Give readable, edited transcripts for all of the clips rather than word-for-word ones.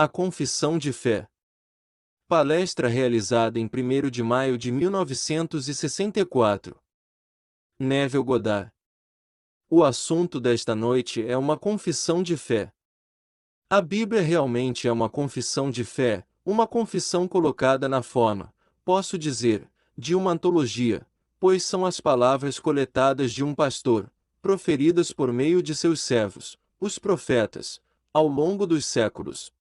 A Confissão de Fé. Palestra realizada em 1º de maio de 1964. Neville Goddard. O assunto desta noite é uma confissão de fé. A Bíblia realmente é uma confissão de fé, uma confissão colocada na forma, posso dizer, de uma antologia, pois são as palavras coletadas de um pastor, proferidas por meio de seus servos, os profetas, ao longo dos séculos.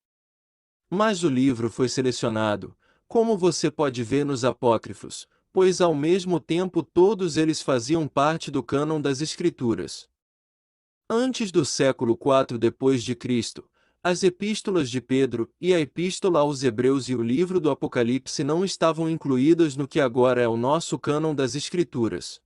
Mas o livro foi selecionado, como você pode ver nos apócrifos, pois ao mesmo tempo todos eles faziam parte do cânon das Escrituras. Antes do século IV depois de Cristo, as epístolas de Pedro e a Epístola aos Hebreus e o livro do Apocalipse não estavam incluídas no que agora é o nosso cânon das Escrituras.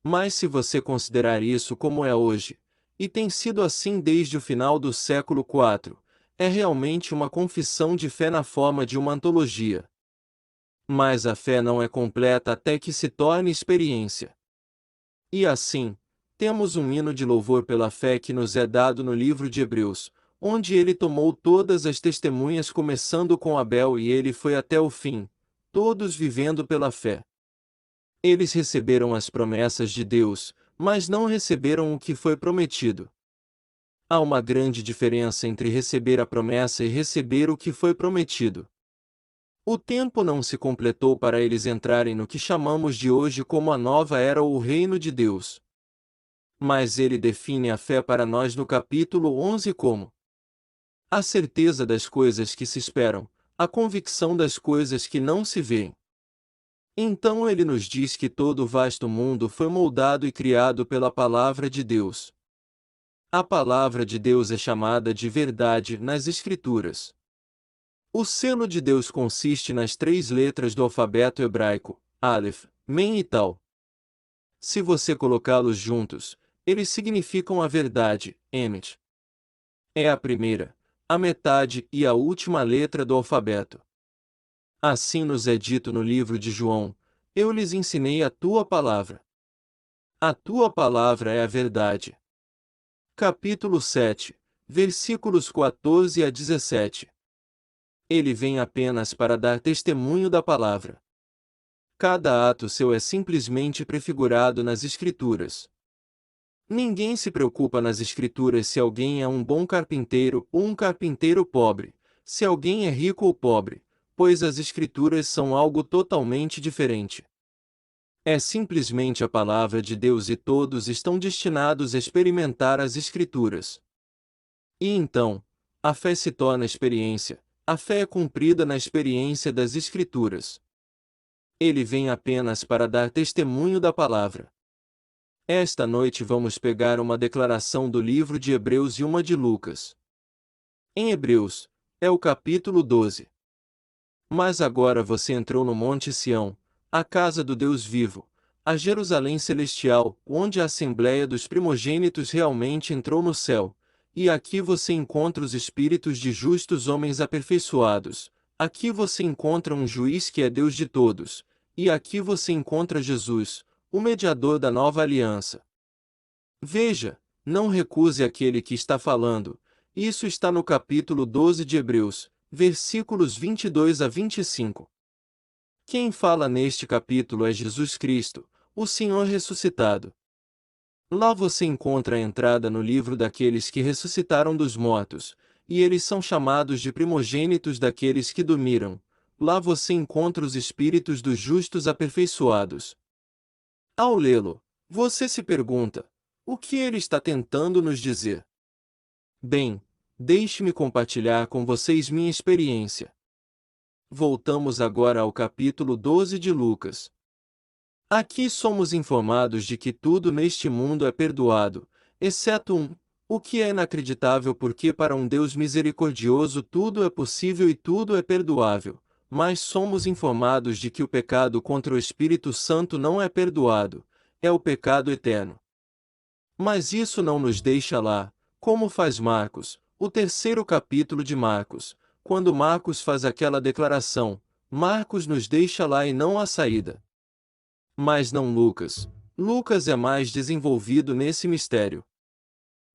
Mas se você considerar isso como é hoje, e tem sido assim desde o final do século IV, é realmente uma confissão de fé na forma de uma antologia. Mas a fé não é completa até que se torne experiência. E assim, temos um hino de louvor pela fé que nos é dado no livro de Hebreus, onde ele tomou todas as testemunhas começando com Abel e ele foi até o fim, todos vivendo pela fé. Eles receberam as promessas de Deus, mas não receberam o que foi prometido. Há uma grande diferença entre receber a promessa e receber o que foi prometido. O tempo não se completou para eles entrarem no que chamamos de hoje como a nova era ou o reino de Deus. Mas ele define a fé para nós no capítulo 11 como a certeza das coisas que se esperam, a convicção das coisas que não se veem. Então ele nos diz que todo o vasto mundo foi moldado e criado pela palavra de Deus. A palavra de Deus é chamada de verdade nas Escrituras. O selo de Deus consiste nas 3 letras do alfabeto hebraico, Aleph, Mem e Tal. Se você colocá-los juntos, eles significam a verdade, Emet. É a primeira, a metade e a última letra do alfabeto. Assim nos é dito no livro de João: eu lhes ensinei a tua palavra. A tua palavra é a verdade. Capítulo 7, versículos 14 a 17. Ele vem apenas para dar testemunho da palavra. Cada ato seu é simplesmente prefigurado nas Escrituras. Ninguém se preocupa nas Escrituras se alguém é um bom carpinteiro ou um carpinteiro pobre, se alguém é rico ou pobre, pois as Escrituras são algo totalmente diferente. É simplesmente a palavra de Deus e todos estão destinados a experimentar as Escrituras. E então, a fé se torna experiência, a fé é cumprida na experiência das Escrituras. Ele vem apenas para dar testemunho da palavra. Esta noite vamos pegar uma declaração do livro de Hebreus e uma de Lucas. Em Hebreus, é o capítulo 12. Mas agora você entrou no Monte Sião, a casa do Deus vivo, a Jerusalém celestial, onde a assembleia dos primogênitos realmente entrou no céu, e aqui você encontra os espíritos de justos homens aperfeiçoados, aqui você encontra um juiz que é Deus de todos, e aqui você encontra Jesus, o mediador da nova aliança. Veja, não recuse aquele que está falando, isso está no capítulo 12 de Hebreus, versículos 22 a 25. Quem fala neste capítulo é Jesus Cristo, o Senhor ressuscitado. Lá você encontra a entrada no livro daqueles que ressuscitaram dos mortos, e eles são chamados de primogênitos daqueles que dormiram. Lá você encontra os espíritos dos justos aperfeiçoados. Ao lê-lo, você se pergunta: o que ele está tentando nos dizer? Bem, deixe-me compartilhar com vocês minha experiência. Voltamos agora ao capítulo 12 de Lucas. Aqui somos informados de que tudo neste mundo é perdoado, exceto o que é inacreditável porque para um Deus misericordioso tudo é possível e tudo é perdoável, mas somos informados de que o pecado contra o Espírito Santo não é perdoado, é o pecado eterno. Mas isso não nos deixa lá, como faz Marcos, o 3º capítulo de Marcos, quando Marcos faz aquela declaração, Marcos nos deixa lá e não há saída. Mas não Lucas. Lucas é mais desenvolvido nesse mistério.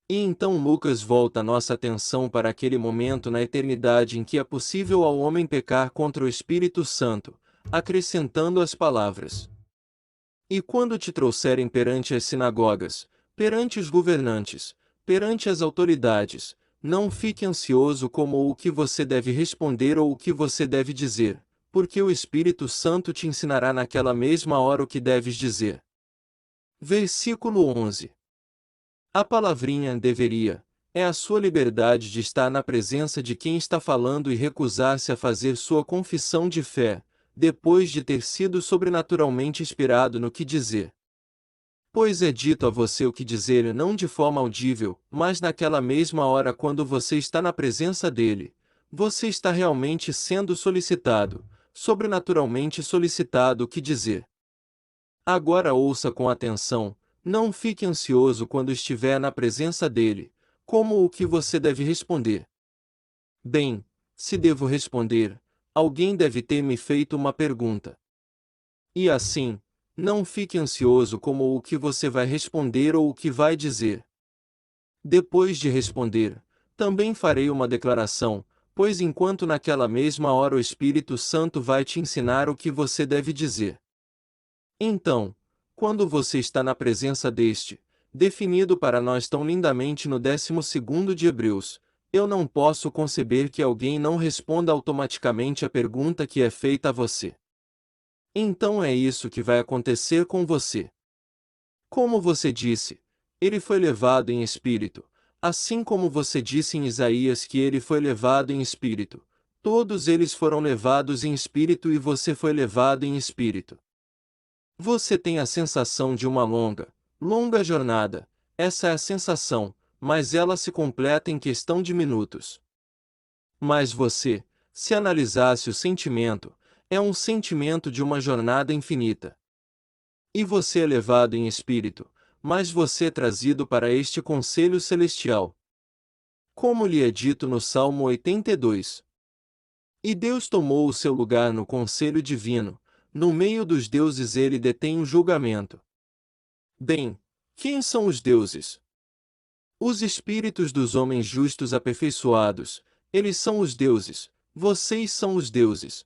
E então Lucas volta nossa atenção para aquele momento na eternidade em que é possível ao homem pecar contra o Espírito Santo, acrescentando as palavras: E quando te trouxerem perante as sinagogas, perante os governantes, perante as autoridades, não fique ansioso como o que você deve responder ou o que você deve dizer, porque o Espírito Santo te ensinará naquela mesma hora o que deves dizer. Versículo 11. A palavrinha deveria é a sua liberdade de estar na presença de quem está falando e recusar-se a fazer sua confissão de fé, depois de ter sido sobrenaturalmente inspirado no que dizer. Pois é dito a você o que dizer não de forma audível, mas naquela mesma hora quando você está na presença dele, você está realmente sendo solicitado, sobrenaturalmente solicitado o que dizer. Agora ouça com atenção, não fique ansioso quando estiver na presença dele, como o que você deve responder. Bem, se devo responder, alguém deve ter me feito uma pergunta. E assim, não fique ansioso como o que você vai responder ou o que vai dizer. Depois de responder, também farei uma declaração, pois enquanto naquela mesma hora o Espírito Santo vai te ensinar o que você deve dizer. Então, quando você está na presença deste, definido para nós tão lindamente no 12º de Hebreus, eu não posso conceber que alguém não responda automaticamente a pergunta que é feita a você. Então é isso que vai acontecer com você. Como você disse, ele foi levado em espírito, assim como você disse em Isaías que ele foi levado em espírito, todos eles foram levados em espírito e você foi levado em espírito. Você tem a sensação de uma longa jornada, essa é a sensação, mas ela se completa em questão de minutos. Mas você, se analisasse o sentimento, é um sentimento de uma jornada infinita. E você é levado em espírito, mas você é trazido para este conselho celestial. Como lhe é dito no Salmo 82. E Deus tomou o seu lugar no conselho divino, no meio dos deuses ele detém o julgamento. Bem, quem são os deuses? Os espíritos dos homens justos aperfeiçoados, eles são os deuses, vocês são os deuses.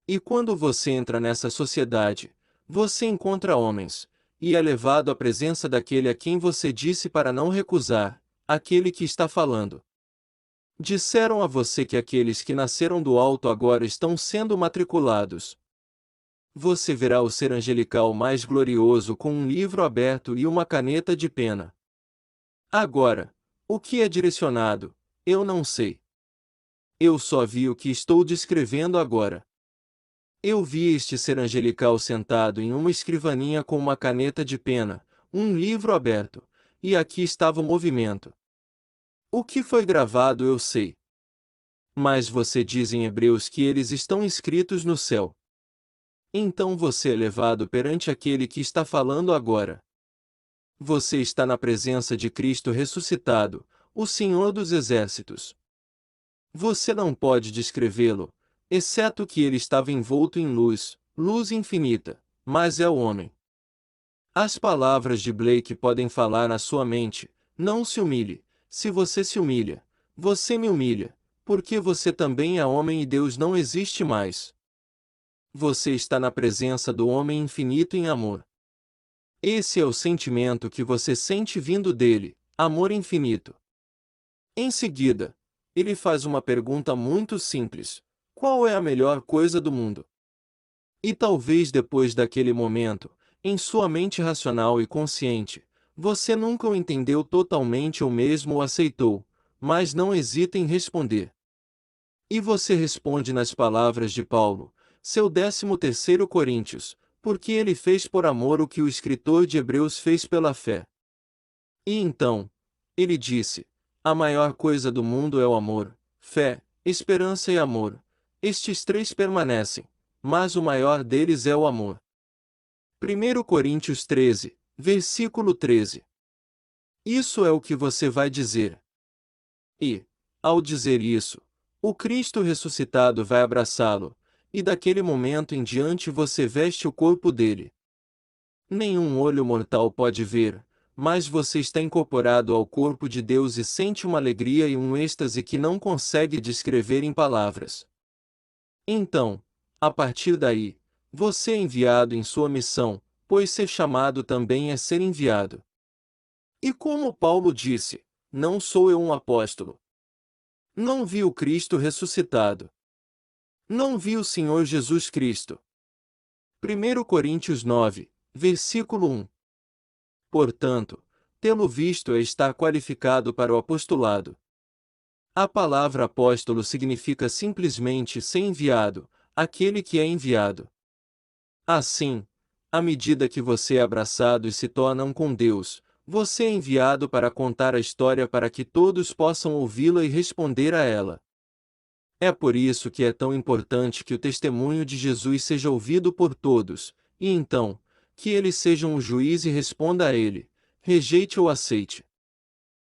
E quando você entra nessa sociedade, você encontra homens, e é levado à presença daquele a quem você disse para não recusar, aquele que está falando. Disseram a você que aqueles que nasceram do alto agora estão sendo matriculados. Você verá o ser angelical mais glorioso com um livro aberto e uma caneta de pena. Agora, o que é direcionado, eu não sei. Eu só vi o que estou descrevendo agora. Eu vi este ser angelical sentado em uma escrivaninha com uma caneta de pena, um livro aberto, e aqui estava o movimento. O que foi gravado eu sei. Mas você diz em Hebreus que eles estão escritos no céu. Então você é levado perante aquele que está falando agora. Você está na presença de Cristo ressuscitado, o Senhor dos Exércitos. Você não pode descrevê-lo, exceto que ele estava envolto em luz, luz infinita, mas é o homem. As palavras de Blake podem falar na sua mente, não se humilhe, se você se humilha, você me humilha, porque você também é homem e Deus não existe mais. Você está na presença do homem infinito em amor. Esse é o sentimento que você sente vindo dele, amor infinito. Em seguida, ele faz uma pergunta muito simples: qual é a melhor coisa do mundo? E talvez depois daquele momento, em sua mente racional e consciente, você nunca o entendeu totalmente ou mesmo o aceitou, mas não hesita em responder. E você responde nas palavras de Paulo, seu 13º Coríntios, porque ele fez por amor o que o escritor de Hebreus fez pela fé. E então, ele disse, a maior coisa do mundo é o amor, fé, esperança e amor. Estes três permanecem, mas o maior deles é o amor. 1 Coríntios 13, versículo 13. Isso é o que você vai dizer. E, ao dizer isso, o Cristo ressuscitado vai abraçá-lo, e daquele momento em diante você veste o corpo dele. Nenhum olho mortal pode ver, mas você está incorporado ao corpo de Deus e sente uma alegria e um êxtase que não consegue descrever em palavras. Então, a partir daí, você é enviado em sua missão, pois ser chamado também é ser enviado. E como Paulo disse, não sou eu um apóstolo. Não vi o Cristo ressuscitado. Não vi o Senhor Jesus Cristo. 1 Coríntios 9, versículo 1. Portanto, tê-lo visto é estar qualificado para o apostolado. A palavra apóstolo significa simplesmente ser enviado, aquele que é enviado. Assim, à medida que você é abraçado e se torna um com Deus, você é enviado para contar a história para que todos possam ouvi-la e responder a ela. É por isso que é tão importante que o testemunho de Jesus seja ouvido por todos, e então, que ele seja um juiz e responda a ele, rejeite ou aceite.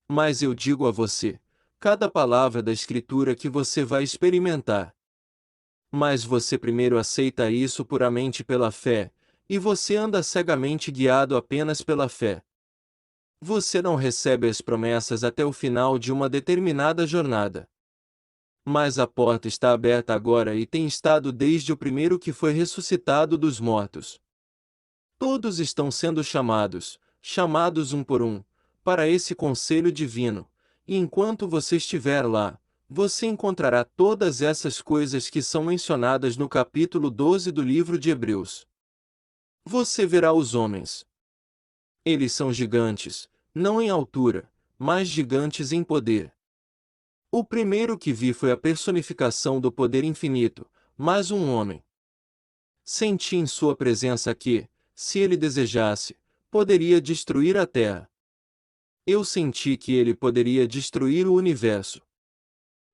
Mas eu digo a você, cada palavra da Escritura que você vai experimentar. Mas você primeiro aceita isso puramente pela fé, e você anda cegamente guiado apenas pela fé. Você não recebe as promessas até o final de uma determinada jornada. Mas a porta está aberta agora e tem estado desde o primeiro que foi ressuscitado dos mortos. Todos estão sendo chamados um por um, para esse conselho divino, e enquanto você estiver lá, você encontrará todas essas coisas que são mencionadas no capítulo 12 do livro de Hebreus. Você verá os homens. Eles são gigantes, não em altura, mas gigantes em poder. O primeiro que vi foi a personificação do poder infinito, mas um homem. Senti em sua presença que, se ele desejasse, poderia destruir a terra. Eu senti que ele poderia destruir o universo.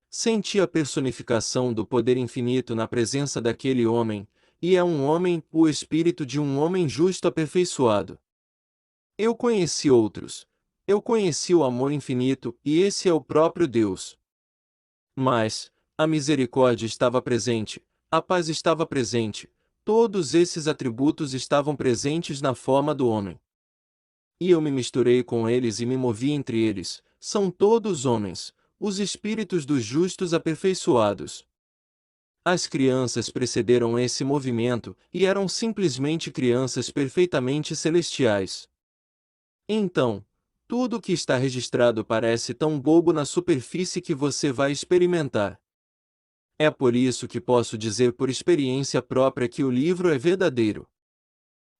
Senti a personificação do poder infinito na presença daquele homem, e é um homem, o espírito de um homem justo aperfeiçoado. Eu conheci outros. Eu conheci o amor infinito, e esse é o próprio Deus. Mas, a misericórdia estava presente, a paz estava presente, todos esses atributos estavam presentes na forma do homem. E eu me misturei com eles e me movi entre eles, são todos homens, os espíritos dos justos aperfeiçoados. As crianças precederam esse movimento, e eram simplesmente crianças perfeitamente celestiais. Então, tudo o que está registrado parece tão bobo na superfície que você vai experimentar. É por isso que posso dizer por experiência própria que o livro é verdadeiro.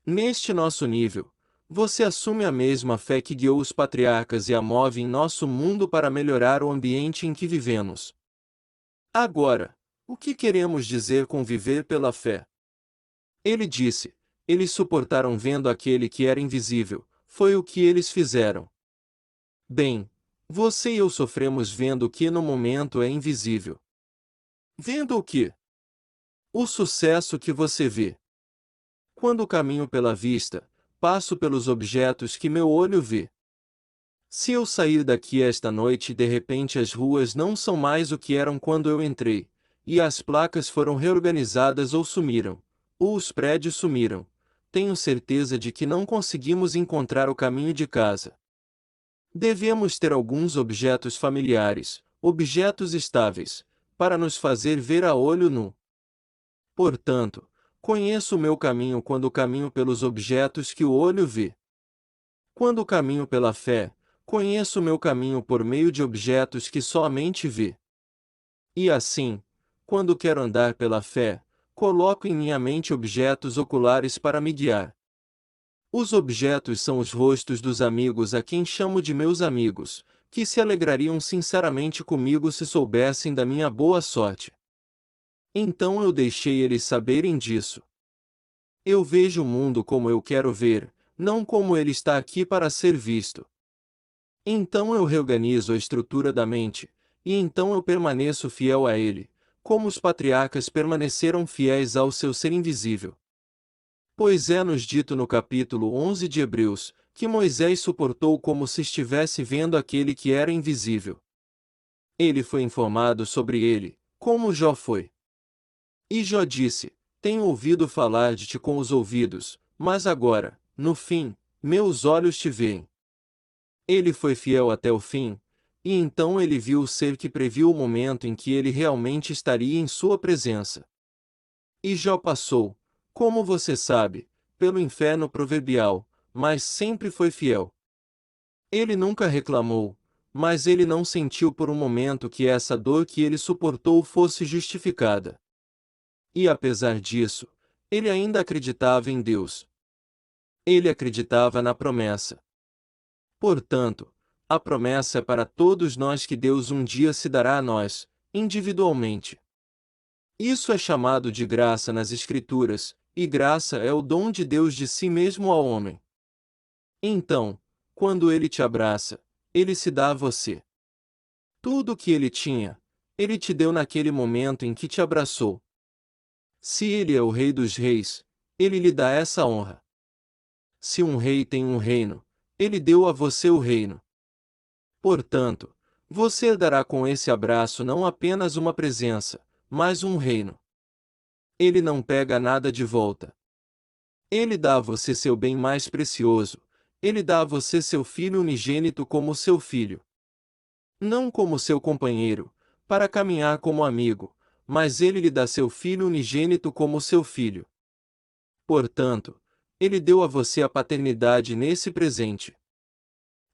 Neste nosso nível, você assume a mesma fé que guiou os patriarcas e a move em nosso mundo para melhorar o ambiente em que vivemos. Agora, o que queremos dizer com viver pela fé? Ele disse, eles suportaram vendo aquele que era invisível, foi o que eles fizeram. Bem, você e eu sofremos vendo o que no momento é invisível. Vendo o que? O sucesso que você vê. Quando caminho pela vista, passo pelos objetos que meu olho vê. Se eu sair daqui esta noite e de repente as ruas não são mais o que eram quando eu entrei, e as placas foram reorganizadas ou sumiram, ou os prédios sumiram, tenho certeza de que não conseguimos encontrar o caminho de casa. Devemos ter alguns objetos familiares, objetos estáveis, para nos fazer ver a olho nu. Portanto, conheço o meu caminho quando caminho pelos objetos que o olho vê. Quando caminho pela fé, conheço o meu caminho por meio de objetos que só a mente vê. E assim, quando quero andar pela fé, coloco em minha mente objetos oculares para me guiar. Os objetos são os rostos dos amigos a quem chamo de meus amigos, que se alegrariam sinceramente comigo se soubessem da minha boa sorte. Então eu deixei eles saberem disso. Eu vejo o mundo como eu quero ver, não como ele está aqui para ser visto. Então eu reorganizo a estrutura da mente, e então eu permaneço fiel a ele, como os patriarcas permaneceram fiéis ao seu ser invisível. Pois é-nos dito no capítulo 11 de Hebreus, que Moisés suportou como se estivesse vendo aquele que era invisível. Ele foi informado sobre ele, como Jó foi. E Jó disse, tenho ouvido falar de ti com os ouvidos, mas agora, no fim, meus olhos te veem. Ele foi fiel até o fim, e então ele viu o ser que previu o momento em que ele realmente estaria em sua presença. E Jó passou, como você sabe, pelo inferno proverbial, mas sempre foi fiel. Ele nunca reclamou, mas ele não sentiu por um momento que essa dor que ele suportou fosse justificada. E apesar disso, ele ainda acreditava em Deus. Ele acreditava na promessa. Portanto, a promessa é para todos nós que Deus um dia se dará a nós, individualmente. Isso é chamado de graça nas Escrituras, e graça é o dom de Deus de si mesmo ao homem. Então, quando ele te abraça, ele se dá a você. Tudo o que ele tinha, ele te deu naquele momento em que te abraçou. Se ele é o Rei dos Reis, ele lhe dá essa honra. Se um rei tem um reino, ele deu a você o reino. Portanto, você herdará com esse abraço não apenas uma presença, mas um reino. Ele não pega nada de volta. Ele dá a você seu bem mais precioso, ele dá a você seu filho unigênito como seu filho. Não como seu companheiro, para caminhar como amigo, mas ele lhe dá seu filho unigênito como seu filho. Portanto, ele deu a você a paternidade nesse presente.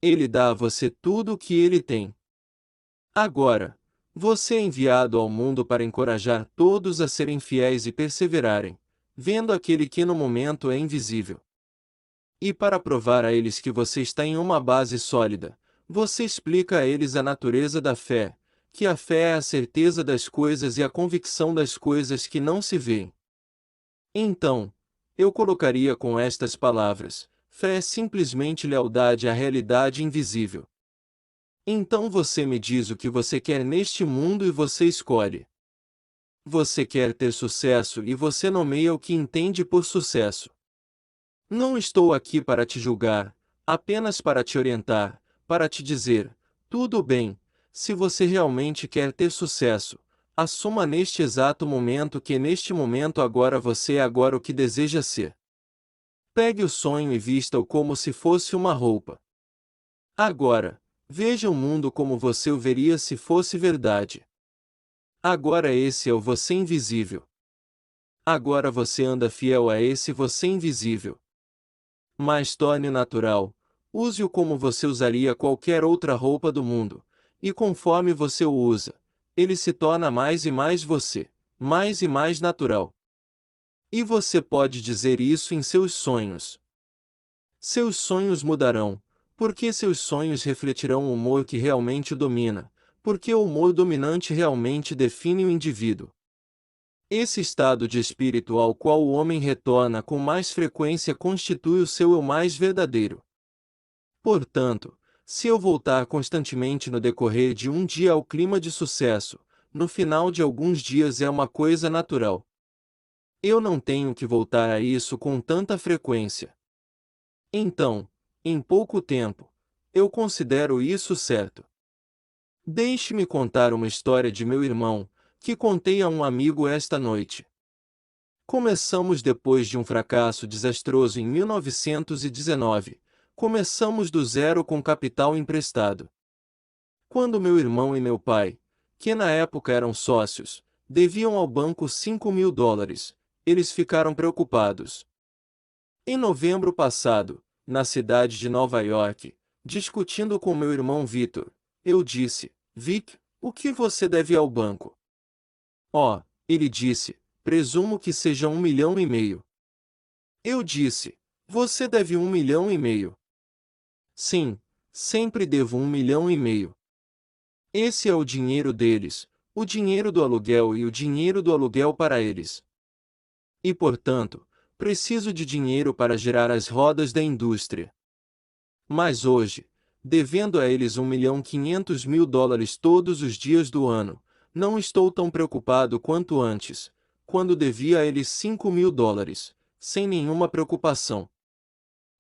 Ele dá a você tudo o que ele tem. Agora, você é enviado ao mundo para encorajar todos a serem fiéis e perseverarem, vendo aquele que no momento é invisível. E para provar a eles que você está em uma base sólida, você explica a eles a natureza da fé, que a fé é a certeza das coisas e a convicção das coisas que não se veem. Então, eu colocaria com estas palavras: fé é simplesmente lealdade à realidade invisível. Então você me diz o que você quer neste mundo e você escolhe. Você quer ter sucesso e você nomeia o que entende por sucesso. Não estou aqui para te julgar, apenas para te orientar, para te dizer: tudo bem, se você realmente quer ter sucesso, assuma neste exato momento que neste momento agora você é agora o que deseja ser. Pegue o sonho e vista-o como se fosse uma roupa. Agora, veja o mundo como você o veria se fosse verdade. Agora esse é o você invisível. Agora você anda fiel a esse você invisível. Mas torne natural, use-o como você usaria qualquer outra roupa do mundo, e conforme você o usa, ele se torna mais e mais você, mais e mais natural. E você pode dizer isso em seus sonhos. Seus sonhos mudarão, porque seus sonhos refletirão o humor que realmente o domina, porque o humor dominante realmente define o indivíduo. Esse estado de espírito ao qual o homem retorna com mais frequência constitui o seu eu mais verdadeiro. Portanto, se eu voltar constantemente no decorrer de um dia ao clima de sucesso, no final de alguns dias é uma coisa natural. Eu não tenho que voltar a isso com tanta frequência. Então, em pouco tempo, eu considero isso certo. Deixe-me contar uma história de meu irmão, que contei a um amigo esta noite. Começamos depois de um fracasso desastroso em 1919. Começamos do zero com capital emprestado. Quando meu irmão e meu pai, que na época eram sócios, deviam ao banco $5.000, eles ficaram preocupados. Em novembro passado, na cidade de Nova York, discutindo com meu irmão Victor, eu disse: Vic, o que você deve ao banco? Oh, ele disse: presumo que seja 1,5 milhão. Eu disse: você deve 1,5 milhão. Sim, sempre devo 1,5 milhão. Esse é o dinheiro deles, o dinheiro do aluguel e o dinheiro do aluguel para eles. E portanto, preciso de dinheiro para girar as rodas da indústria. Mas hoje, devendo a eles $1,500,000 todos os dias do ano, não estou tão preocupado quanto antes, quando devia a eles $5.000, sem nenhuma preocupação.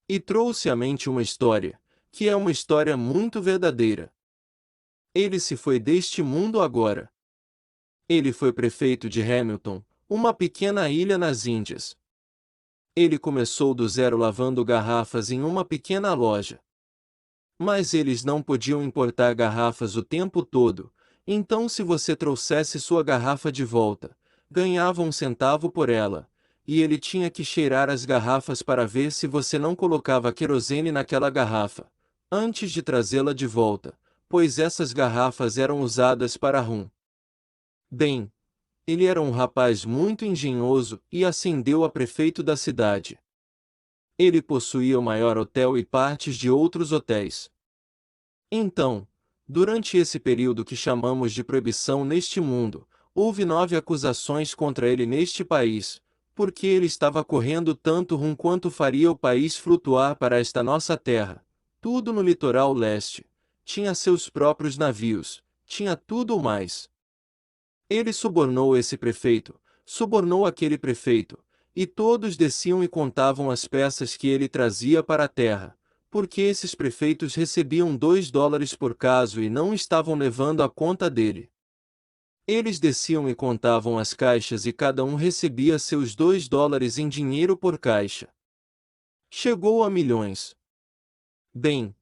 E trouxe à mente uma história, que é uma história muito verdadeira. Ele se foi deste mundo agora. Ele foi prefeito de Hamilton, uma pequena ilha nas Índias. Ele começou do zero lavando garrafas em uma pequena loja. Mas eles não podiam importar garrafas o tempo todo, então se você trouxesse sua garrafa de volta, ganhava 1 centavo por ela, e ele tinha que cheirar as garrafas para ver se você não colocava querosene naquela garrafa, antes de trazê-la de volta, pois essas garrafas eram usadas para rum. Bem, ele era um rapaz muito engenhoso e ascendeu a prefeito da cidade. Ele possuía o maior hotel e partes de outros hotéis. Então, durante esse período que chamamos de proibição neste mundo, houve 9 acusações contra ele neste país, porque ele estava correndo tanto rum quanto faria o país flutuar para esta nossa terra, tudo no litoral leste, tinha seus próprios navios, tinha tudo o mais. Ele subornou esse prefeito, subornou aquele prefeito, e todos desciam e contavam as peças que ele trazia para a terra, porque esses prefeitos recebiam $2 por caso e não estavam levando a conta dele. Eles desciam e contavam as caixas e cada um recebia seus $2 em dinheiro por caixa. Chegou a milhões. Bem,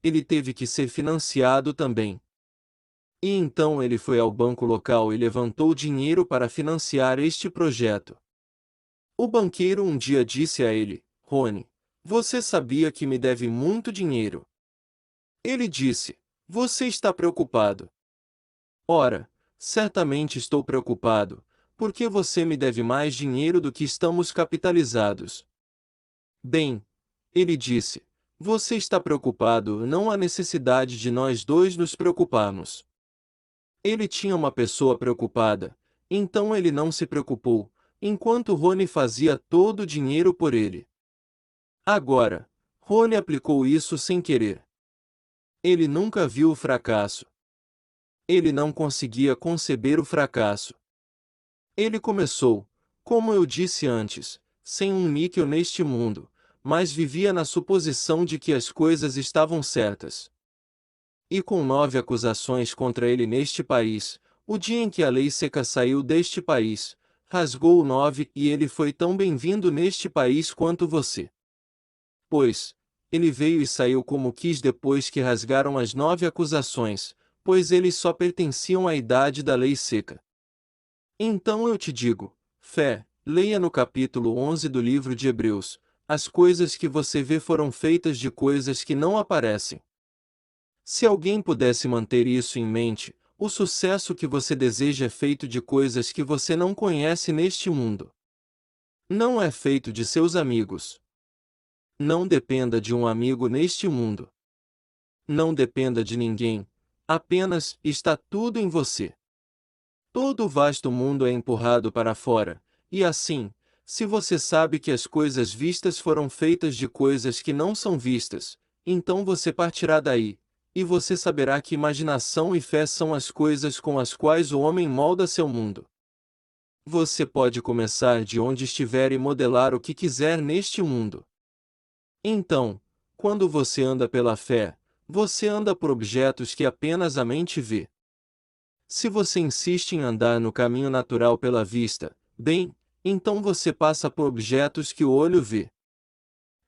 ele teve que ser financiado também. E então ele foi ao banco local e levantou dinheiro para financiar este projeto. O banqueiro um dia disse a ele: Rony, você sabia que me deve muito dinheiro. Ele disse: Você está preocupado. Ora, certamente estou preocupado, porque você me deve mais dinheiro do que estamos capitalizados. Bem, ele disse: Você está preocupado, não há necessidade de nós dois nos preocuparmos. Ele tinha uma pessoa preocupada, então ele não se preocupou, enquanto Rony fazia todo o dinheiro por ele. Agora, Rony aplicou isso sem querer. Ele nunca viu o fracasso. Ele não conseguia conceber o fracasso. Ele começou, como eu disse antes, sem um níquel neste mundo, mas vivia na suposição de que as coisas estavam certas. E com 9 acusações contra ele neste país, o dia em que a lei seca saiu deste país, rasgou o 9 e ele foi tão bem-vindo neste país quanto você. Pois, ele veio e saiu como quis depois que rasgaram as 9 acusações, pois eles só pertenciam à idade da lei seca. Então eu te digo, fé, leia no capítulo 11 do livro de Hebreus, as coisas que você vê foram feitas de coisas que não aparecem. Se alguém pudesse manter isso em mente, o sucesso que você deseja é feito de coisas que você não conhece neste mundo. Não é feito de seus amigos. Não dependa de um amigo neste mundo. Não dependa de ninguém. Apenas está tudo em você. Todo o vasto mundo é empurrado para fora, e assim, se você sabe que as coisas vistas foram feitas de coisas que não são vistas, então você partirá daí, e você saberá que imaginação e fé são as coisas com as quais o homem molda seu mundo. Você pode começar de onde estiver e modelar o que quiser neste mundo. Então, quando você anda pela fé, você anda por objetos que apenas a mente vê. Se você insiste em andar no caminho natural pela vista, bem, então você passa por objetos que o olho vê.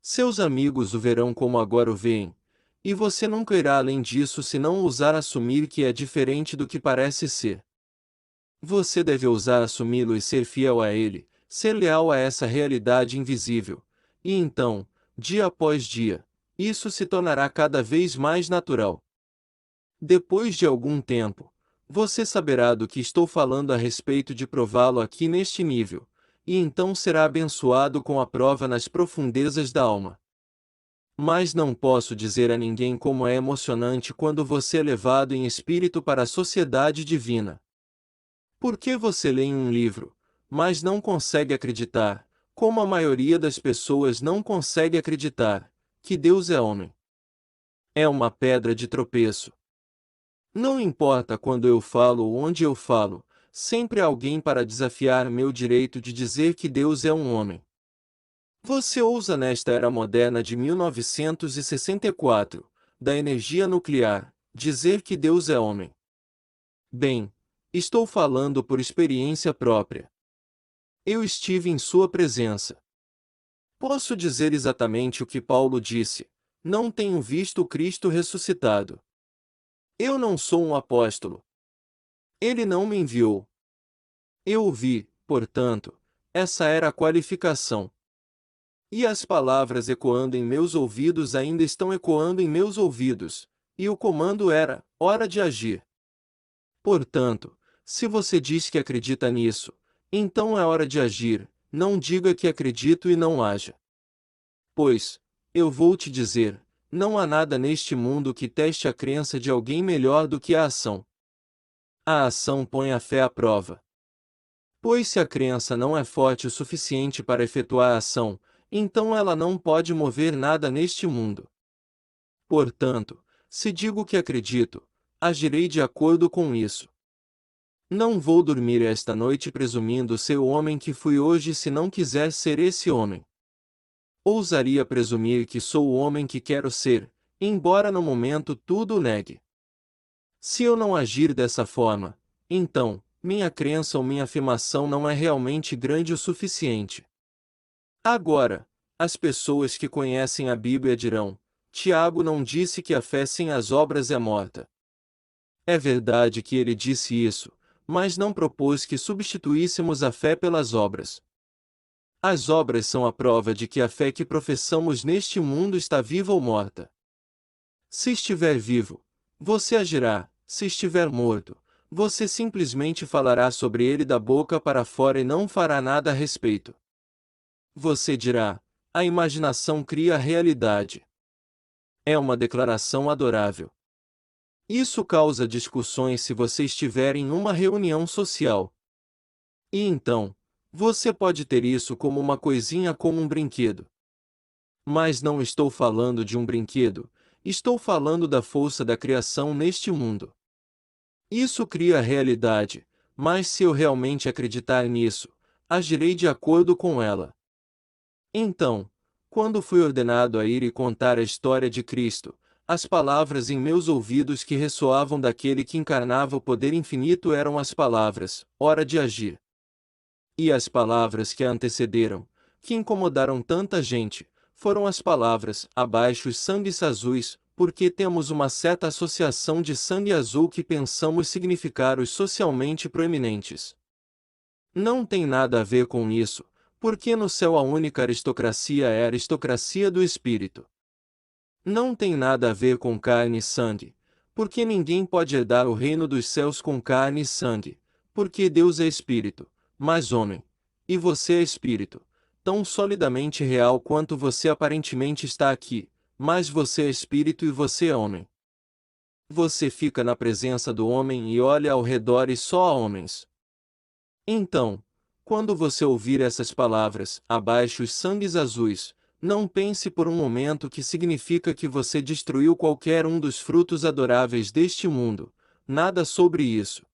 Seus amigos o verão como agora o veem, e você nunca irá além disso se não ousar assumir que é diferente do que parece ser. Você deve ousar assumi-lo e ser fiel a ele, ser leal a essa realidade invisível, e então, dia após dia, isso se tornará cada vez mais natural. Depois de algum tempo, você saberá do que estou falando a respeito de prová-lo aqui neste nível, e então será abençoado com a prova nas profundezas da alma. Mas não posso dizer a ninguém como é emocionante quando você é levado em espírito para a sociedade divina. Porque você lê em um livro, mas não consegue acreditar, como a maioria das pessoas não consegue acreditar, que Deus é homem. É uma pedra de tropeço. Não importa quando eu falo ou onde eu falo, sempre há alguém para desafiar meu direito de dizer que Deus é um homem. Você ousa nesta era moderna de 1964, da energia nuclear, dizer que Deus é homem. Bem, estou falando por experiência própria. Eu estive em sua presença. Posso dizer exatamente o que Paulo disse: não tenho visto o Cristo ressuscitado. Eu não sou um apóstolo. Ele não me enviou. Eu o vi, portanto, essa era a qualificação. E as palavras ecoando em meus ouvidos ainda estão ecoando em meus ouvidos, e o comando era: hora de agir. Portanto, se você diz que acredita nisso, então é hora de agir, não diga que acredito e não haja. Pois, eu vou te dizer, não há nada neste mundo que teste a crença de alguém melhor do que a ação. A ação põe a fé à prova. Pois se a crença não é forte o suficiente para efetuar a ação, então ela não pode mover nada neste mundo. Portanto, se digo que acredito, agirei de acordo com isso. Não vou dormir esta noite presumindo ser o homem que fui hoje se não quiser ser esse homem. Ousaria presumir que sou o homem que quero ser, embora no momento tudo o negue. Se eu não agir dessa forma, então, minha crença ou minha afirmação não é realmente grande o suficiente. Agora, as pessoas que conhecem a Bíblia dirão: Tiago não disse que a fé sem as obras é morta. É verdade que ele disse isso, mas não propôs que substituíssemos a fé pelas obras. As obras são a prova de que a fé que professamos neste mundo está viva ou morta. Se estiver vivo, você agirá; se estiver morto, você simplesmente falará sobre ele da boca para fora e não fará nada a respeito. Você dirá: a imaginação cria a realidade. É uma declaração adorável. Isso causa discussões se você estiver em uma reunião social. E então, você pode ter isso como uma coisinha, como um brinquedo. Mas não estou falando de um brinquedo, estou falando da força da criação neste mundo. Isso cria a realidade, mas se eu realmente acreditar nisso, agirei de acordo com ela. Então, quando fui ordenado a ir e contar a história de Cristo, as palavras em meus ouvidos que ressoavam daquele que encarnava o poder infinito eram as palavras: hora de agir. E as palavras que a antecederam, que incomodaram tanta gente, foram as palavras: abaixo os sangues azuis, porque temos uma certa associação de sangue azul que pensamos significar os socialmente proeminentes. Não tem nada a ver com isso, porque no céu a única aristocracia é a aristocracia do espírito. Não tem nada a ver com carne e sangue, porque ninguém pode herdar o reino dos céus com carne e sangue, porque Deus é espírito, mas homem. E você é espírito, tão solidamente real quanto você aparentemente está aqui, mas você é espírito e você é homem. Você fica na presença do homem e olha ao redor e só há homens. Então, quando você ouvir essas palavras: abaixo os sangues azuis, não pense por um momento que significa que você destruiu qualquer um dos frutos adoráveis deste mundo. Nada sobre isso.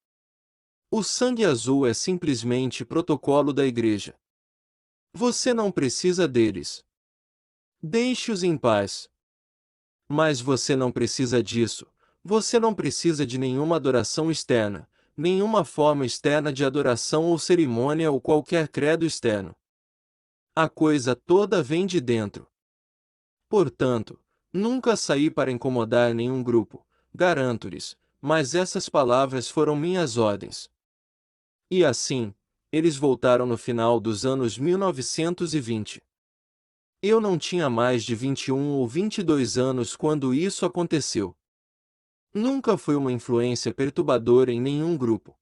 O sangue azul é simplesmente protocolo da igreja. Você não precisa deles. Deixe-os em paz. Mas você não precisa disso. Você não precisa de nenhuma adoração externa, nenhuma forma externa de adoração ou cerimônia ou qualquer credo externo. A coisa toda vem de dentro. Portanto, nunca saí para incomodar nenhum grupo, garanto-lhes, mas essas palavras foram minhas ordens. E assim, eles voltaram no final dos anos 1920. Eu não tinha mais de 21 ou 22 anos quando isso aconteceu. Nunca fui uma influência perturbadora em nenhum grupo.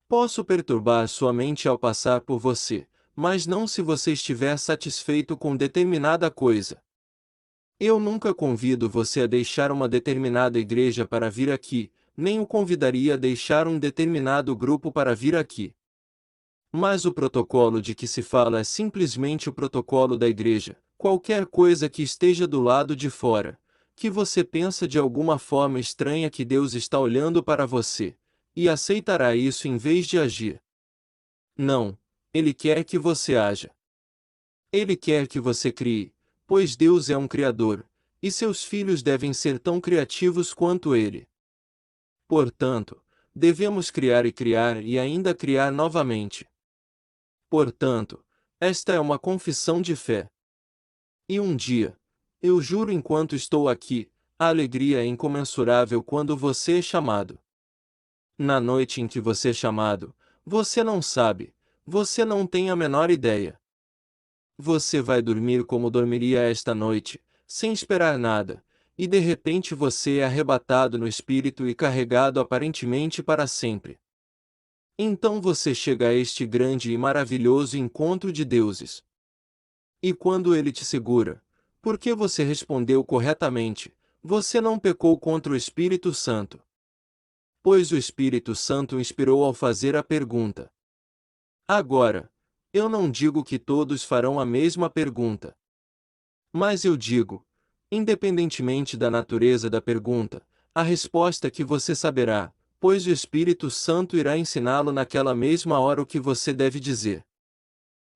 Posso perturbar sua mente ao passar por você, mas não se você estiver satisfeito com determinada coisa. Eu nunca convido você a deixar uma determinada igreja para vir aqui, nem o convidaria a deixar um determinado grupo para vir aqui. Mas o protocolo de que se fala é simplesmente o protocolo da igreja, qualquer coisa que esteja do lado de fora, que você pensa de alguma forma estranha que Deus está olhando para você, e aceitará isso em vez de agir. Não, Ele quer que você haja. Ele quer que você crie, pois Deus é um criador, e seus filhos devem ser tão criativos quanto Ele. Portanto, devemos criar e ainda criar novamente. Portanto, esta é uma confissão de fé. E um dia, Eu juro enquanto estou aqui, a alegria é incomensurável quando você é chamado. Na noite em que você é chamado, você não sabe, você não tem a menor ideia. Você vai dormir como dormiria esta noite, sem esperar nada, e de repente você é arrebatado no espírito e carregado aparentemente para sempre. Então você chega a este grande e maravilhoso encontro de deuses. E quando ele te segura, porque você respondeu corretamente, você não pecou contra o Espírito Santo. Pois o Espírito Santo o inspirou ao fazer a pergunta. Agora, eu não digo que todos farão a mesma pergunta. Mas eu digo, independentemente da natureza da pergunta, a resposta que você saberá, pois o Espírito Santo irá ensiná-lo naquela mesma hora o que você deve dizer.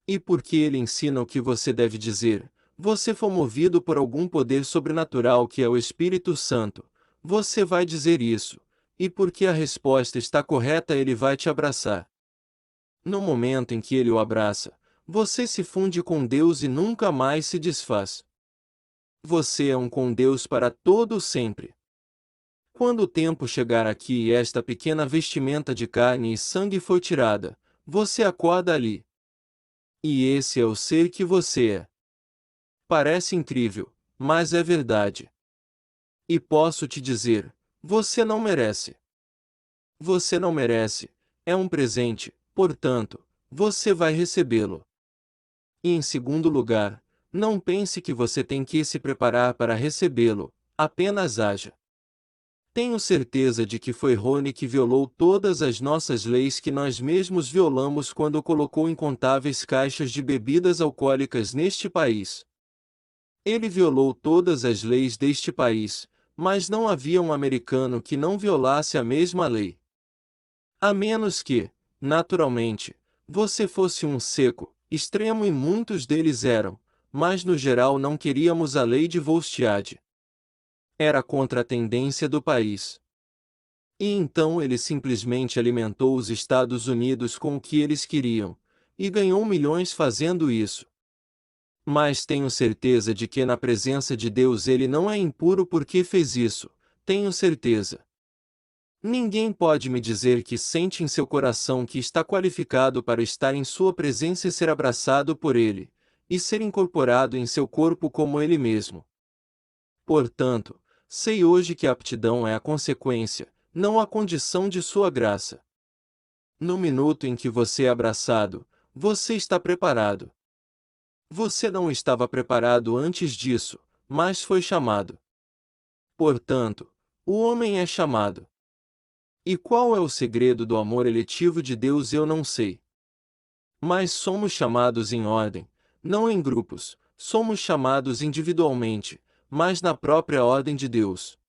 E porque ele ensina o que você deve dizer, você for movido por algum poder sobrenatural que é o Espírito Santo, você vai dizer isso, e porque a resposta está correta ele vai te abraçar. No momento em que ele o abraça, você se funde com Deus e nunca mais se desfaz. Você é um com Deus para todo o sempre. Quando o tempo chegar aqui e esta pequena vestimenta de carne e sangue for tirada, você acorda ali. E esse é o ser que você é. Parece incrível, mas é verdade. E posso te dizer, você não merece. Você não merece, é um presente, portanto, você vai recebê-lo. E em segundo lugar, não pense que você tem que se preparar para recebê-lo, apenas haja. Tenho certeza de que foi Rony que violou todas as nossas leis que nós mesmos violamos quando colocou incontáveis caixas de bebidas alcoólicas neste país. Ele violou todas as leis deste país, mas não havia um americano que não violasse a mesma lei. A menos que, naturalmente, você fosse um seco, extremo e muitos deles eram, mas no geral não queríamos a lei de Volstead. Era contra a tendência do país. E então ele simplesmente alimentou os Estados Unidos com o que eles queriam, e ganhou milhões fazendo isso. Mas tenho certeza de que na presença de Deus ele não é impuro porque fez isso, tenho certeza. Ninguém pode me dizer que sente em seu coração que está qualificado para estar em sua presença e ser abraçado por ele, e ser incorporado em seu corpo como ele mesmo. Portanto, sei hoje que a aptidão é a consequência, não a condição de sua graça. No minuto em que você é abraçado, você está preparado. Você não estava preparado antes disso, mas foi chamado. Portanto, o homem é chamado. E qual é o segredo do amor eletivo de Deus eu não sei. Mas somos chamados em ordem, não em grupos, somos chamados individualmente, mas na própria ordem de Deus.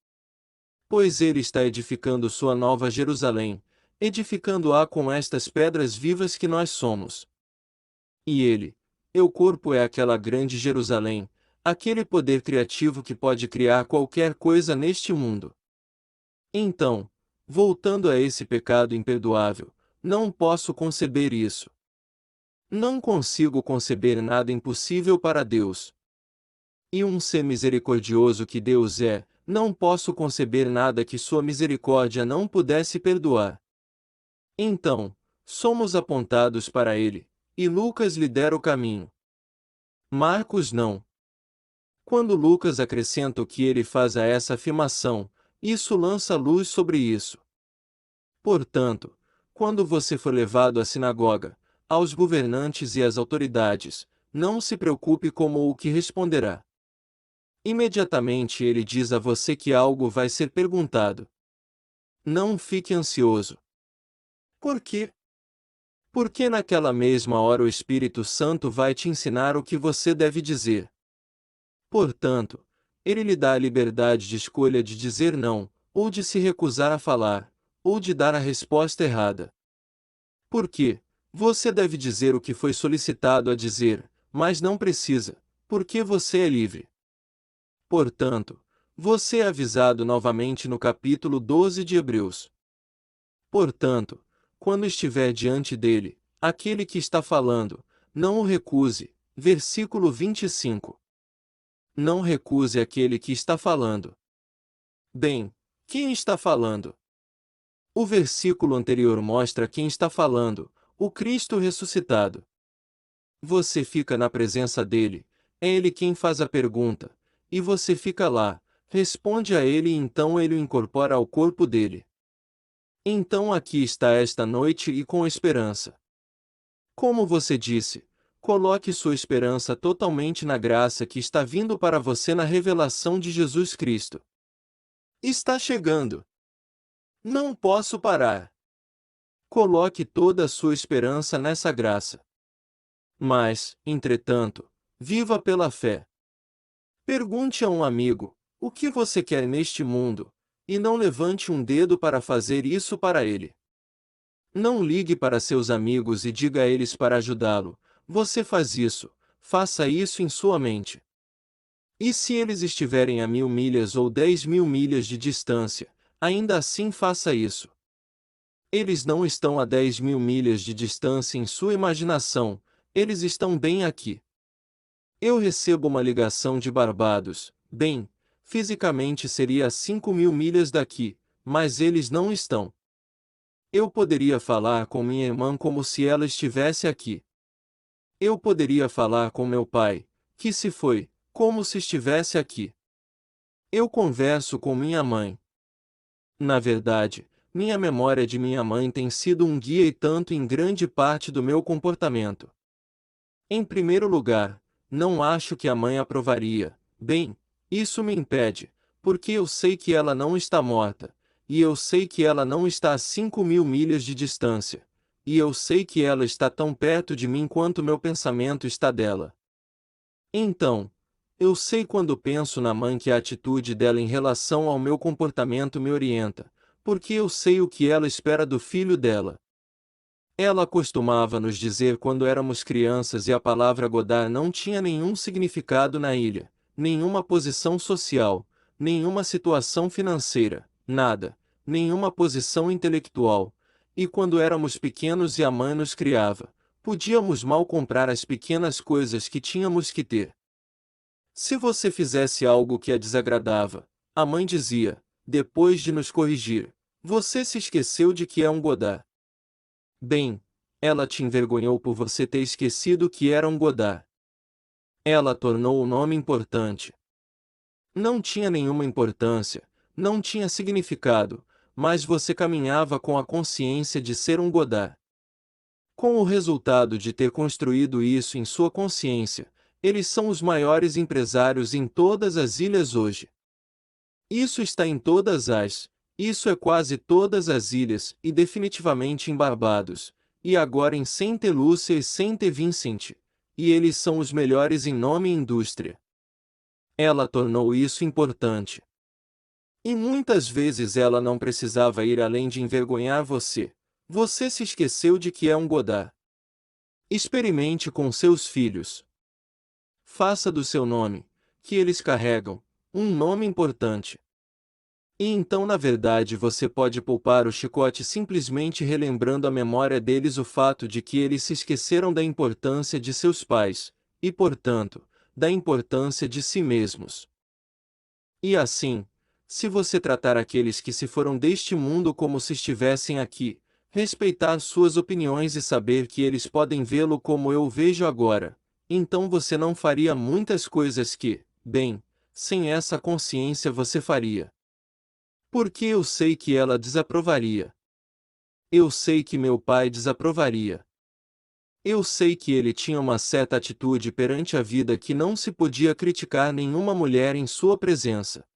Pois Ele está edificando sua nova Jerusalém, edificando-a com estas pedras vivas que nós somos. E Ele, o corpo é aquela grande Jerusalém, aquele poder criativo que pode criar qualquer coisa neste mundo. Então, voltando a esse pecado imperdoável, não posso conceber isso. Não consigo conceber nada impossível para Deus. E um ser misericordioso que Deus é, não posso conceber nada que sua misericórdia não pudesse perdoar. Então, somos apontados para Ele, e Lucas lhe dera o caminho. Marcos não. Quando Lucas acrescenta o que ele faz a essa afirmação, isso lança luz sobre isso. Portanto, quando você for levado à sinagoga, aos governantes e às autoridades, não se preocupe como o que responderá. Imediatamente ele diz a você que algo vai ser perguntado. Não fique ansioso. Por quê? Porque naquela mesma hora o Espírito Santo vai te ensinar o que você deve dizer. Portanto, ele lhe dá a liberdade de escolha de dizer não, ou de se recusar a falar, ou de dar a resposta errada. Por quê? Você deve dizer o que foi solicitado a dizer, mas não precisa, porque você é livre. Portanto, você é avisado novamente no capítulo 12 de Hebreus. Portanto, quando estiver diante dele, aquele que está falando, não o recuse. Versículo 25. Não recuse aquele que está falando. Bem, quem está falando? O versículo anterior mostra quem está falando, o Cristo ressuscitado. Você fica na presença dele, é ele quem faz a pergunta, e você fica lá, responde a ele e então ele o incorpora ao corpo dele. Então aqui está esta noite e com esperança. Como você disse, coloque sua esperança totalmente na graça que está vindo para você na revelação de Jesus Cristo. Está chegando. Não posso parar. Coloque toda a sua esperança nessa graça. Mas, entretanto, viva pela fé. Pergunte a um amigo: o que você quer neste mundo? E não levante um dedo para fazer isso para ele. Não ligue para seus amigos e diga a eles para ajudá-lo: você faz isso, faça isso em sua mente. E se eles estiverem a 1000 milhas ou 10.000 milhas de distância, ainda assim faça isso. Eles não estão a 10.000 milhas de distância em sua imaginação, eles estão bem aqui. Eu recebo uma ligação de Barbados, bem, fisicamente seria a 5.000 milhas daqui, mas eles não estão. Eu poderia falar com minha irmã como se ela estivesse aqui. Eu poderia falar com meu pai, que se foi, como se estivesse aqui. Eu converso com minha mãe. Na verdade, minha memória de minha mãe tem sido um guia e tanto em grande parte do meu comportamento. Em primeiro lugar, não acho que a mãe aprovaria. Bem, isso me impede, porque eu sei que ela não está morta, e eu sei que ela não está a 5.000 milhas de distância, e eu sei que ela está tão perto de mim quanto meu pensamento está dela. Então, eu sei quando penso na mãe que a atitude dela em relação ao meu comportamento me orienta, porque eu sei o que ela espera do filho dela. Ela costumava nos dizer quando éramos crianças e a palavra Godard não tinha nenhum significado na ilha, nenhuma posição social, nenhuma situação financeira, nada, nenhuma posição intelectual, e quando éramos pequenos e a mãe nos criava, podíamos mal comprar as pequenas coisas que tínhamos que ter. Se você fizesse algo que a desagradava, a mãe dizia, depois de nos corrigir, você se esqueceu de que é um Godard. Bem, ela te envergonhou por você ter esquecido que era um Godard. Ela tornou o nome importante. Não tinha nenhuma importância, não tinha significado, mas você caminhava com a consciência de ser um Godard. Com o resultado de ter construído isso em sua consciência, eles são os maiores empresários em todas as ilhas hoje. Isso está em isso é quase todas as ilhas e definitivamente em Barbados, e agora em Saint Lucia e Saint Vincent, e eles são os melhores em nome e indústria. Ela tornou isso importante. E muitas vezes ela não precisava ir além de envergonhar você. Você se esqueceu de que é um Godard. Experimente com seus filhos. Faça do seu nome, que eles carregam, um nome importante. E então na verdade você pode poupar o chicote simplesmente relembrando a memória deles o fato de que eles se esqueceram da importância de seus pais, e portanto, da importância de si mesmos. E assim, se você tratar aqueles que se foram deste mundo como se estivessem aqui, respeitar suas opiniões e saber que eles podem vê-lo como eu o vejo agora, então você não faria muitas coisas que, bem, sem essa consciência você faria. Porque eu sei que ela desaprovaria. Eu sei que meu pai desaprovaria. Eu sei que ele tinha uma certa atitude perante a vida que não se podia criticar nenhuma mulher em sua presença.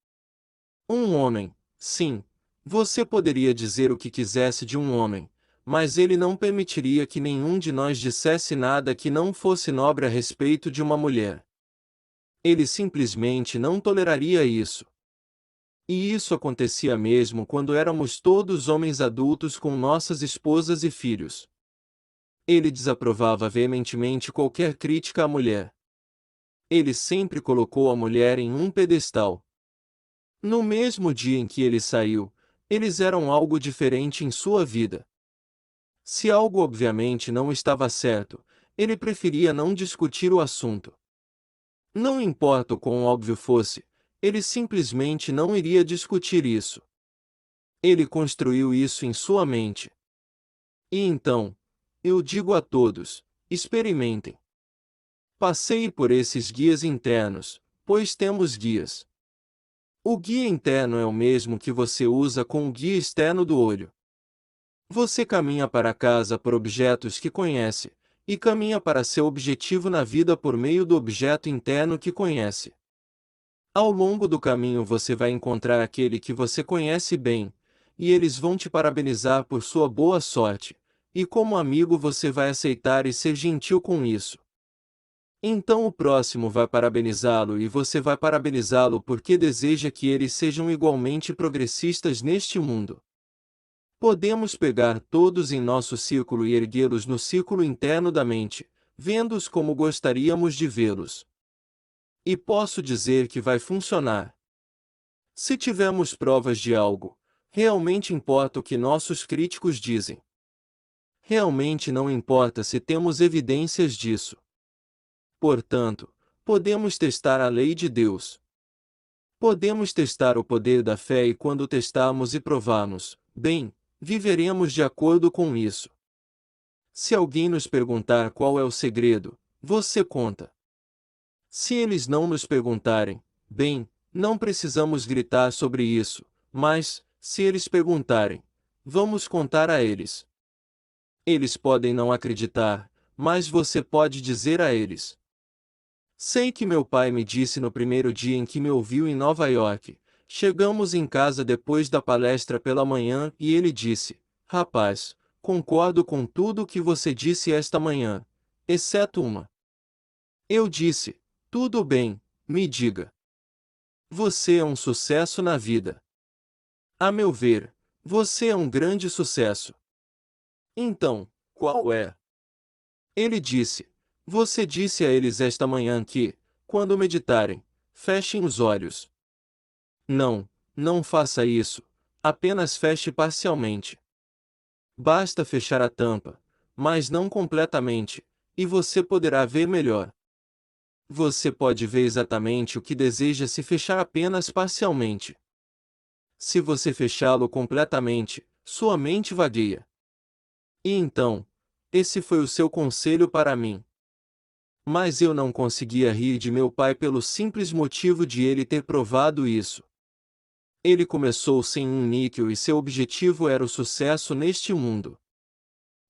Um homem, sim, você poderia dizer o que quisesse de um homem, mas ele não permitiria que nenhum de nós dissesse nada que não fosse nobre a respeito de uma mulher. Ele simplesmente não toleraria isso. E isso acontecia mesmo quando éramos todos homens adultos com nossas esposas e filhos. Ele desaprovava veementemente qualquer crítica à mulher. Ele sempre colocou a mulher em um pedestal. No mesmo dia em que ele saiu, eles eram algo diferente em sua vida. Se algo obviamente não estava certo, ele preferia não discutir o assunto. Não importa o quão óbvio fosse, ele simplesmente não iria discutir isso. Ele construiu isso em sua mente. E então, eu digo a todos: experimentem. Passeie por esses guias internos, pois temos guias. O guia interno é o mesmo que você usa com o guia externo do olho. Você caminha para casa por objetos que conhece, e caminha para seu objetivo na vida por meio do objeto interno que conhece. Ao longo do caminho você vai encontrar aquele que você conhece bem, e eles vão te parabenizar por sua boa sorte, e como amigo você vai aceitar e ser gentil com isso. Então o próximo vai parabenizá-lo e você vai parabenizá-lo porque deseja que eles sejam igualmente progressistas neste mundo. Podemos pegar todos em nosso círculo e erguê-los no círculo interno da mente, vendo-os como gostaríamos de vê-los. E posso dizer que vai funcionar. Se tivermos provas de algo, realmente importa o que nossos críticos dizem. Realmente não importa se temos evidências disso. Portanto, podemos testar a lei de Deus. Podemos testar o poder da fé e quando testarmos e provarmos, bem, viveremos de acordo com isso. Se alguém nos perguntar qual é o segredo, você conta. Se eles não nos perguntarem, bem, não precisamos gritar sobre isso, mas, se eles perguntarem, vamos contar a eles. Eles podem não acreditar, mas você pode dizer a eles. Sei que meu pai me disse no primeiro dia em que me ouviu em Nova York. Chegamos em casa depois da palestra pela manhã e ele disse: Rapaz, concordo com tudo o que você disse esta manhã, exceto uma. Eu disse: Tudo bem, me diga. Você é um sucesso na vida. A meu ver, você é um grande sucesso. Então, qual é? Ele disse: Você disse a eles esta manhã que, quando meditarem, fechem os olhos. Não, não faça isso, apenas feche parcialmente. Basta fechar a tampa, mas não completamente, e você poderá ver melhor. Você pode ver exatamente o que deseja se fechar apenas parcialmente. Se você fechá-lo completamente, sua mente vagueia. E então, esse foi o seu conselho para mim. Mas eu não conseguia rir de meu pai pelo simples motivo de ele ter provado isso. Ele começou sem um níquel e seu objetivo era o sucesso neste mundo.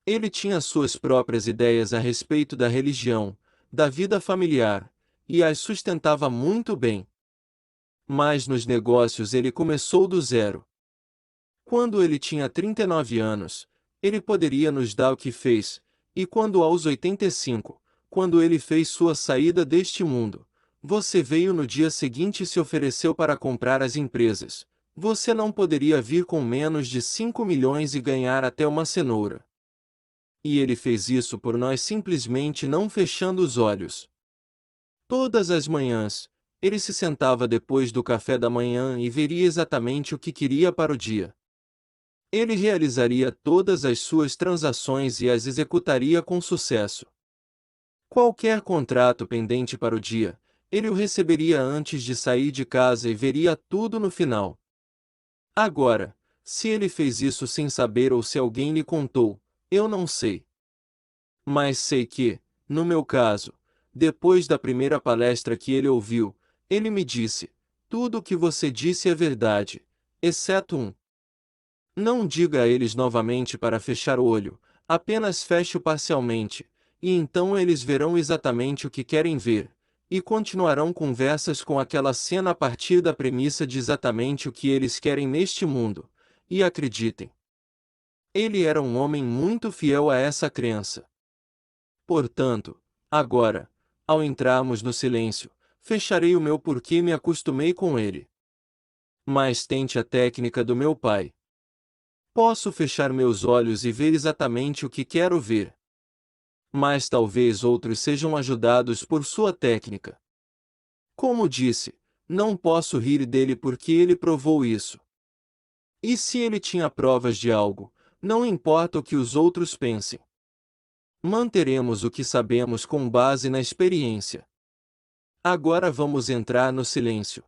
Ele tinha suas próprias ideias a respeito da religião, da vida familiar, e as sustentava muito bem. Mas nos negócios ele começou do zero. Quando ele tinha 39 anos, ele poderia nos dar o que fez, e quando aos 85, quando ele fez sua saída deste mundo, você veio no dia seguinte e se ofereceu para comprar as empresas. Você não poderia vir com menos de 5 milhões e ganhar até uma cenoura. E ele fez isso por nós simplesmente não fechando os olhos. Todas as manhãs, ele se sentava depois do café da manhã e veria exatamente o que queria para o dia. Ele realizaria todas as suas transações e as executaria com sucesso. Qualquer contrato pendente para o dia, ele o receberia antes de sair de casa e veria tudo no final. Agora, se ele fez isso sem saber ou se alguém lhe contou, eu não sei. Mas sei que, no meu caso, depois da primeira palestra que ele ouviu, ele me disse: Tudo o que você disse é verdade, exceto um. Não diga a eles novamente para fechar o olho, apenas feche-o parcialmente, e então eles verão exatamente o que querem ver, e continuarão conversas com aquela cena a partir da premissa de exatamente o que eles querem neste mundo, e acreditem. Ele era um homem muito fiel a essa crença. Portanto, agora, ao entrarmos no silêncio, fecharei o meu porque me acostumei com ele. Mas tente a técnica do meu pai. Posso fechar meus olhos e ver exatamente o que quero ver. Mas talvez outros sejam ajudados por sua técnica. Como disse, não posso rir dele porque ele provou isso. E se ele tinha provas de algo, não importa o que os outros pensem. Manteremos o que sabemos com base na experiência. Agora vamos entrar no silêncio.